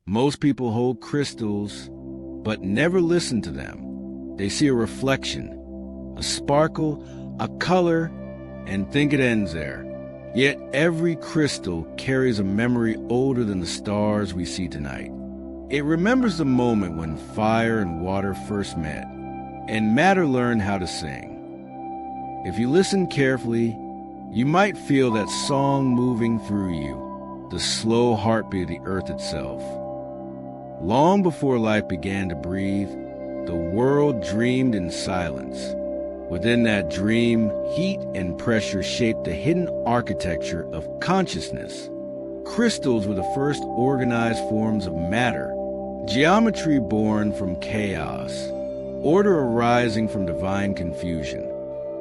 Most people hold crystals, but never listen to them. They see a reflection, a sparkle, a color, and think it ends there. Yet every crystal carries a memory older than the stars we see tonight. It remembers the moment when fire and water first met, and matter learned how to sing. If you listen carefully, you might feel that song moving through you, the slow heartbeat of the earth itself. Long before life began to breathe, the world dreamed in silence. Within that dream, heat and pressure shaped the hidden architecture of consciousness. Crystals were the first organized forms of matter, geometry born from chaos, order arising from divine confusion.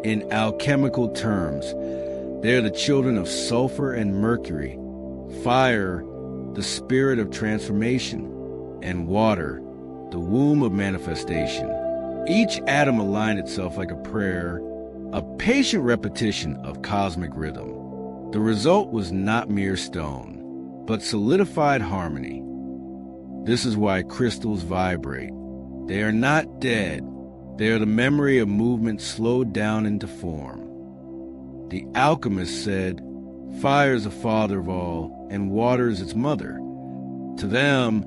In alchemical terms, they are the children of sulfur and mercury, fire, the spirit of transformation, and water, the womb of manifestation. Each atom aligned itself like a prayer, a patient repetition of cosmic rhythm. The result was not mere stone, but solidified harmony. This is why crystals vibrate. They are not dead. They are the memory of movement slowed down into form. The alchemist said, "Fire is the father of all, and water is its mother." To them,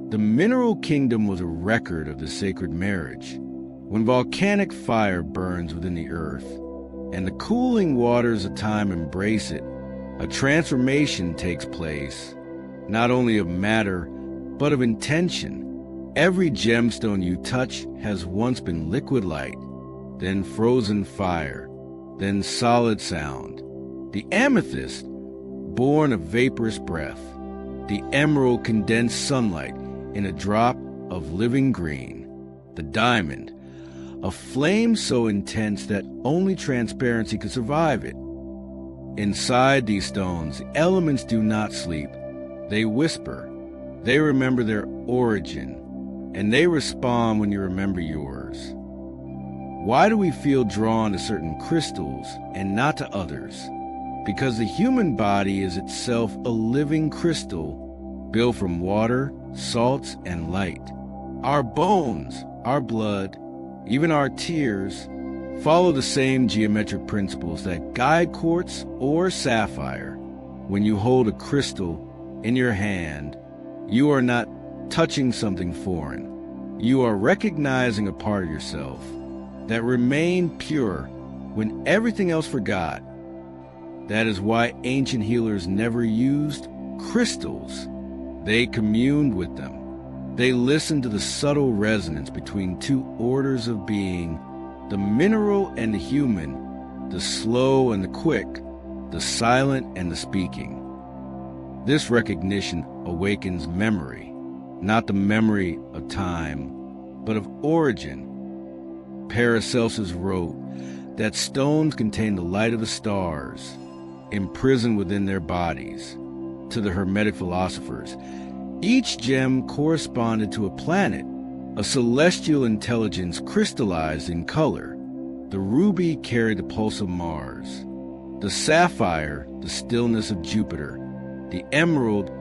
the mineral kingdom was a record of the sacred marriage. When volcanic fire burns within the earth, and the cooling waters of time embrace it, a transformation takes place, not only of matter, but of intention. Every gemstone you touch has once been liquid light, then frozen fire, then solid sound. The amethyst, born of vaporous breath. The emerald, condensed sunlight in a drop of living green. The diamond, a flame so intense that only transparency could survive it. Inside these stones, the elements do not sleep. They whisper. They remember their origin, and they respond when you remember yours. Why do we feel drawn to certain crystals and not to others? Because the human body is itself a living crystal built from water, salts, and light. Our bones, our blood, even our tears, follow the same geometric principles that guide quartz or sapphire. When you hold a crystal in your hand, you are not touching something foreign. You are recognizing a part of yourself that remained pure when everything else forgot. That is why ancient healers never used crystals. They communed with them. They listened to the subtle resonance between two orders of being, the mineral and the human, the slow and the quick, the silent and the speaking. This recognition awakens memory, not the memory of time, but of origin. Paracelsus wrote that stones contain the light of the stars, imprisoned within their bodies. To the Hermetic philosophers, each gem corresponded to a planet, a celestial intelligence crystallized in color. The ruby carried the pulse of Mars, the sapphire, the stillness of Jupiter, the emerald,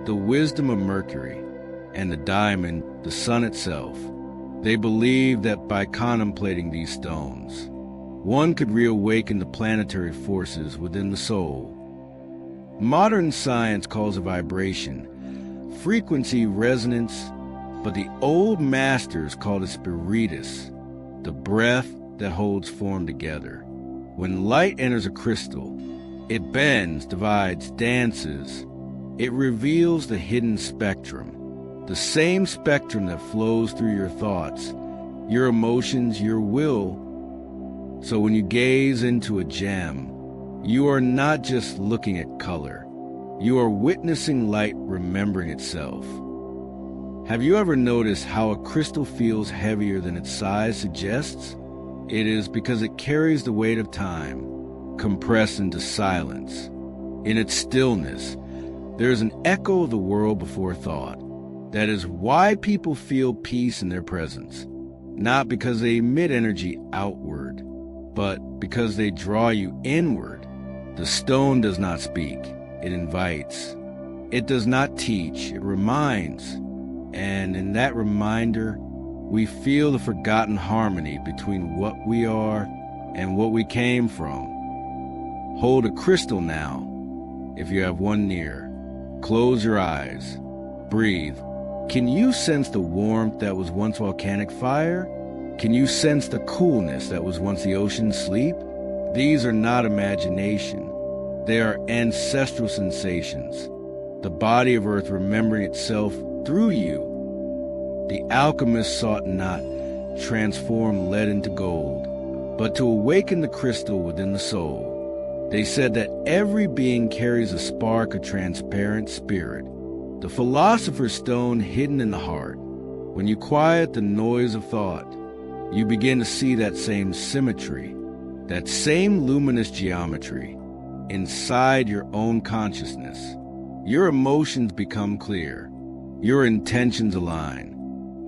the wisdom of Mercury, and the diamond, the sun itself. They believed that by contemplating these stones, one could reawaken the planetary forces within the soul. Modern science calls it vibration, frequency, resonance, but the old masters called it spiritus, the breath that holds form together. When light enters a crystal, it bends, divides, dances. It reveals the hidden spectrum, the same spectrum that flows through your thoughts, your emotions, your will. So when you gaze into a gem, you are not just looking at color. You are witnessing light remembering itself. Have you ever noticed how a crystal feels heavier than its size suggests? It is because it carries the weight of time, compressed into silence. In its stillness, there is an echo of the world before thought. That is why people feel peace in their presence, not because they emit energy outward, but because they draw you inward. The stone does not speak, it invites. It does not teach, it reminds. And in that reminder, we feel the forgotten harmony between what we are and what we came from. Hold a crystal now, if you have one near. Close your eyes. Breathe. Can you sense the warmth that was once volcanic fire? Can you sense the coolness that was once the ocean's sleep? These are not imagination. They are ancestral sensations. The body of earth remembering itself through you. The alchemist sought not transform lead into gold, but to awaken the crystal within the soul. They said that every being carries a spark of transparent spirit, the philosopher's stone hidden in the heart. When you quiet the noise of thought, you begin to see that same symmetry, that same luminous geometry inside your own consciousness. Your emotions become clear. Your intentions align.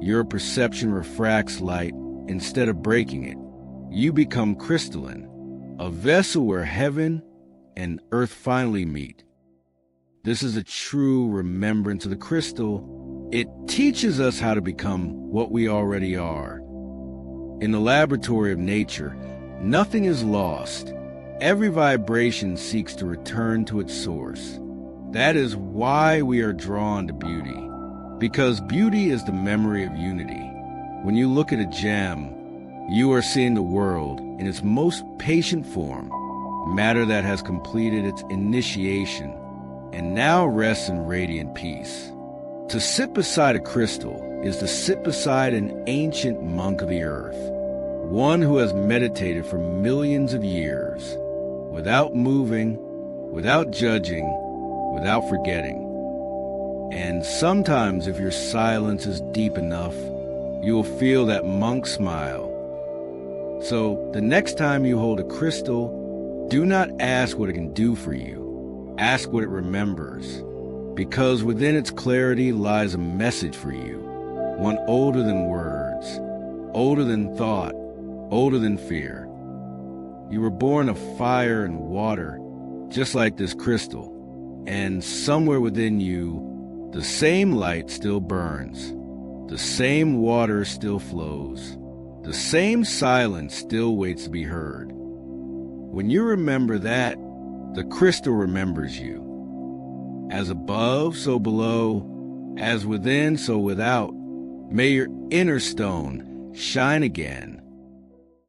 Your perception refracts light instead of breaking it. You become crystalline, a vessel where heaven and earth finally meet. This is a true remembrance of the crystal. It teaches us how to become what we already are. In the laboratory of nature, nothing is lost. Every vibration seeks to return to its source. That is why we are drawn to beauty, because beauty is the memory of unity. When you look at a gem, you are seeing the world in its most patient form, matter that has completed its initiation and now rests in radiant peace. To sit beside a crystal is to sit beside an ancient monk of the earth, one who has meditated for millions of years, without moving, without judging, without forgetting. And sometimes if your silence is deep enough, you will feel that monk smile. So the next time you hold a crystal, do not ask what it can do for you. Ask what it remembers, because within its clarity lies a message for you, one older than words, older than thought, older than fear. You were born of fire and water, just like this crystal, and somewhere within you, the same light still burns, the same water still flows, the same silence still waits to be heard. When you remember that, the crystal remembers you. As above, so below, as within, so without. May your inner stone shine again.